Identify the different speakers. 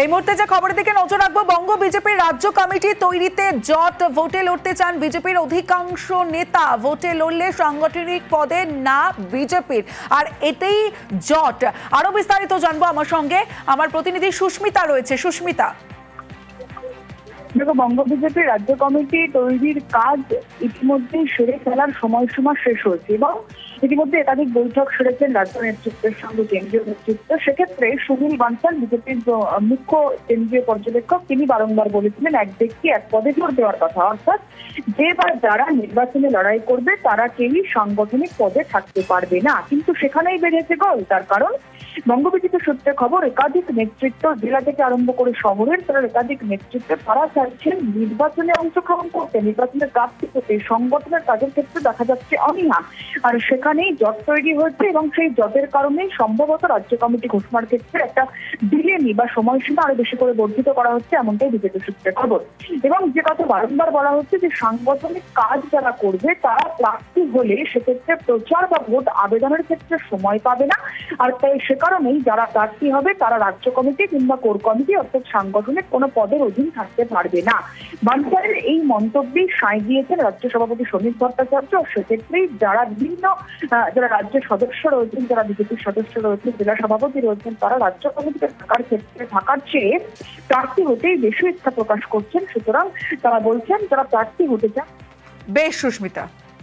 Speaker 1: এই মুহূর্তে যে খবরের দিকে নজর রাখবো, বঙ্গ বিজেপির রাজ্য কমিটি তৈরিতে জট। ভোটে লড়তে চান বিজেপির অধিকাংশ নেতা। ভোটে লড়লে সাংগঠনিক পদে না বিজেপির, আর এতেই জট। আরো বিস্তারিত জানবো, আমার সঙ্গে আমার প্রতিনিধি সুস্মিতা রয়েছে। সুস্মিতা,
Speaker 2: দেখো, বঙ্গ বিজেপির রাজ্য কমিটি তৈরির কাজ ইতিমধ্যেই সেরে ফেলার সময়সীমা শেষ হয়েছে এবং ইতিমধ্যে একাধিক বৈঠক সেরেছেন রাজ্য নেতৃত্বের সঙ্গে কেন্দ্রীয় নেতৃত্ব। সেক্ষেত্রে সুনীল বানসাল, বিজেপির মুখ্য কেন্দ্রীয় পর্যবেক্ষক, তিনি বারংবার বলেছিলেন এক ব্যক্তি এক পদে জোর দেওয়ার কথা, অর্থাৎ যে বা যারা নির্বাচনে লড়াই করবে তারা কেউই সাংগঠনিক পদে থাকতে পারবে না। কিন্তু সেখানেই বেড়েছে গোল। তার কারণ, বঙ্গ বিজেপি সূত্রে খবর, একাধিক নেতৃত্ব জেলা থেকে আরম্ভ করে শহরের তারা একাধিক নেতৃত্বে তারা চাইছেন নির্বাচনে অংশগ্রহণ করতে, নির্বাচনে প্রার্থী হতে। সংগঠনের কাজের ক্ষেত্রে দেখা যাচ্ছে অনীহা, আর সেখানেই জট তৈরি হয়েছে এবং সেই জটের কারণেই সম্ভবত রাজ্য কমিটি ঘোষণার ক্ষেত্রে একটা ডিলেমি বা সময়সীমা আরো বেশি করে বর্ধিত করা হচ্ছে, এমনটাই বিজেপি সূত্রে খবর। এবং যে কথা বারংবার বলা হচ্ছে যে সাংগঠনিক কাজ যারা করবে তারা প্রার্থী হলে সেক্ষেত্রে প্রচার বা ভোট আবেদনের ক্ষেত্রে সময় পাবে না, আর তাই সে কারণেই যারা প্রার্থী হবে তারা রাজ্য কমিটি কিংবা কোর কমিটি অর্থাৎ সাংগঠনিক কোনো পদের অধীন থাকতে পারবে না। বানসালের এই মন্তব্যেই সায় দিয়েছেন রাজ্য সভাপতি শ্রমিক ভট্টাচার্য। সেক্ষেত্রেই যারা যারা রাজ্যের সদস্য রয়েছেন, যারা বিজেপির সদস্য রয়েছেন, জেলা সভাপতি রয়েছেন, তারা রাজ্য কমিটিতে থাকার ক্ষেত্রে থাকার চেয়ে প্রার্থী হতেই বেশি ইচ্ছা প্রকাশ করছেন। সুতরাং তারা বলছেন যারা প্রার্থী হতে চান।
Speaker 1: বেশ সুস্মিতা।